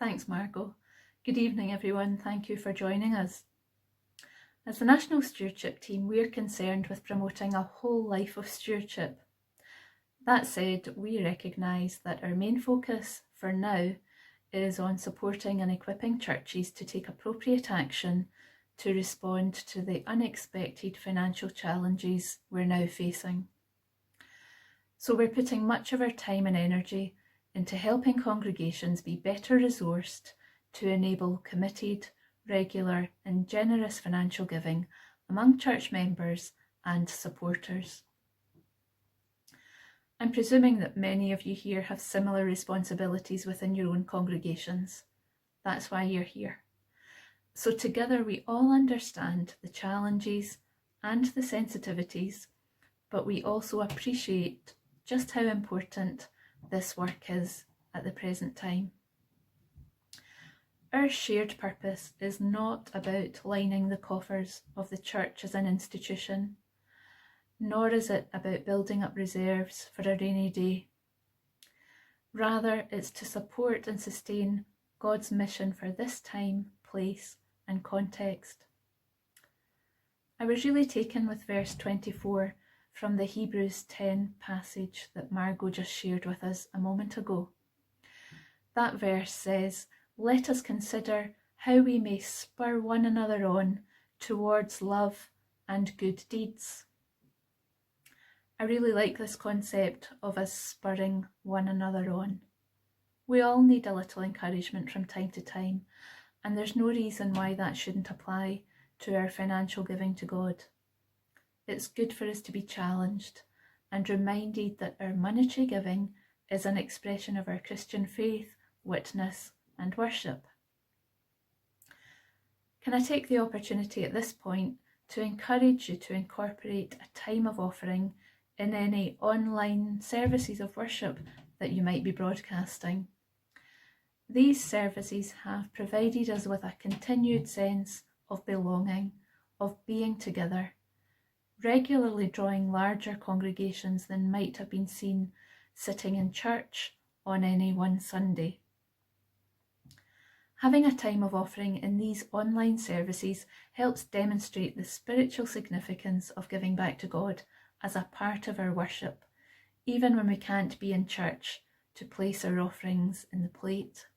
Thanks, Margot. Good evening, everyone. Thank you for joining us. As the National Stewardship team, we're concerned with promoting a whole life of stewardship. That said, we recognise that our main focus for now is on supporting and equipping churches to take appropriate action to respond to the unexpected financial challenges we're now facing. So we're putting much of our time and energy into helping congregations be better resourced to enable committed, regular and generous financial giving among church members and supporters. I'm presuming that many of you here have similar responsibilities within your own congregations. That's why you're here. So together we all understand the challenges and the sensitivities, but we also appreciate just how important this work is at the present time. Our shared purpose is not about lining the coffers of the church as an institution, nor is it about building up reserves for a rainy day. Rather, it's to support and sustain God's mission for this time, place, and context. I was really taken with verse 24 from the Hebrews 10 passage that Margot just shared with us a moment ago. That verse says, "Let us consider how we may spur one another on towards love and good deeds." I really like this concept of us spurring one another on. We all need a little encouragement from time to time, and there's no reason why that shouldn't apply to our financial giving to God. It's good for us to be challenged and reminded that our monetary giving is an expression of our Christian faith, witness and worship. Can I take the opportunity at this point to encourage you to incorporate a time of offering in any online services of worship that you might be broadcasting? These services have provided us with a continued sense of belonging, of being together, regularly drawing larger congregations than might have been seen sitting in church on any one Sunday. Having a time of offering in these online services helps demonstrate the spiritual significance of giving back to God as a part of our worship, even when we can't be in church to place our offerings in the plate.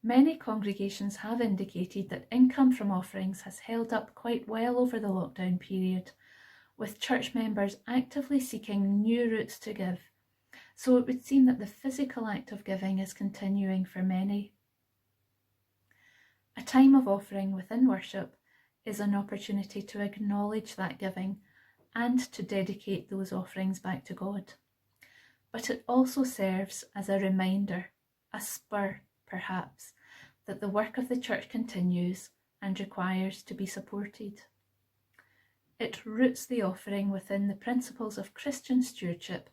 Many congregations have indicated that income from offerings has held up quite well over the lockdown period, with church members actively seeking new routes to give. So it would seem that the physical act of giving is continuing for many. A time of offering within worship is an opportunity to acknowledge that giving and to dedicate those offerings back to God. But it also serves as a reminder, a spur perhaps, that the work of the church continues and requires to be supported. It roots the offering within the principles of Christian stewardship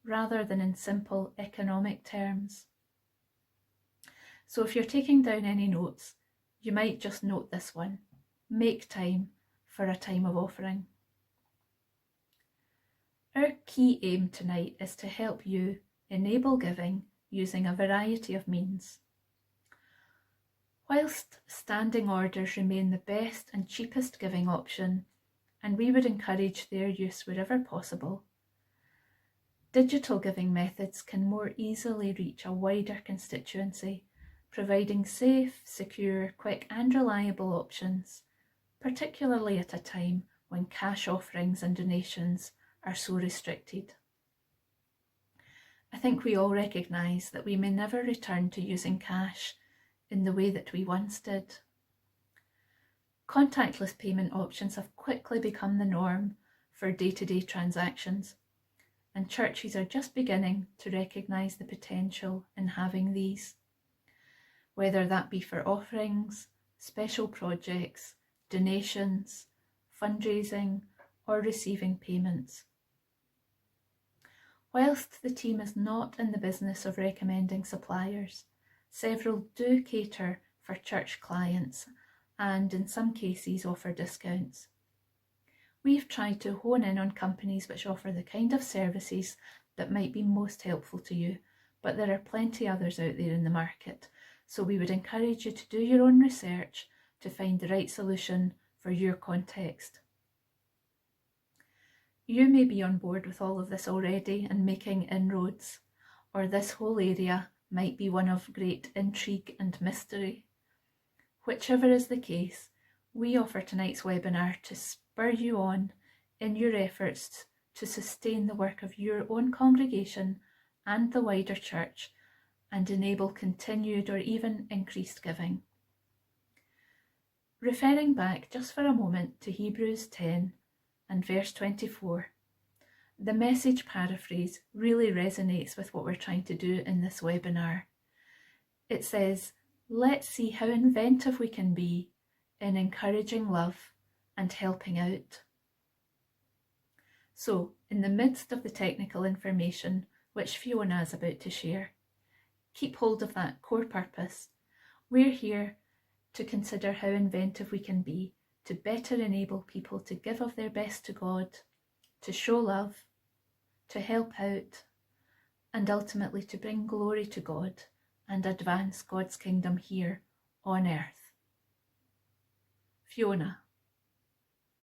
rather than in simple economic terms. So if you're taking down any notes, you might just note this one: make time for a time of offering. Our key aim tonight is to help you enable giving using a variety of means. Whilst standing orders remain the best and cheapest giving option, and we would encourage their use wherever possible, digital giving methods can more easily reach a wider constituency, providing safe, secure, quick and reliable options, particularly at a time when cash offerings and donations are so restricted. I think we all recognise that we may never return to using cash in the way that we once did. Contactless payment options have quickly become the norm for day-to-day transactions, and churches are just beginning to recognise the potential in having these, whether that be for offerings, special projects, donations, fundraising, or receiving payments. Whilst the team is not in the business of recommending suppliers, several do cater for church clients and in some cases offer discounts. We've tried to hone in on companies which offer the kind of services that might be most helpful to you, but there are plenty others out there in the market, So we would encourage you to do your own research to find the right solution for your context. You may be on board with all of this already and making inroads, or this whole area might be one of great intrigue and mystery. Whichever is the case, we offer tonight's webinar to spur you on in your efforts to sustain the work of your own congregation and the wider church and enable continued or even increased giving. Referring back just for a moment to Hebrews 10 and verse 24, the message paraphrase really resonates with what we're trying to do in this webinar. It says, let's see how inventive we can be in encouraging love and helping out. So, in the midst of the technical information which Fiona is about to share, keep hold of that core purpose. We're here to consider how inventive we can be to better enable people to give of their best to God, to show love, to help out, and ultimately to bring glory to God and advance God's kingdom here on earth. Fiona.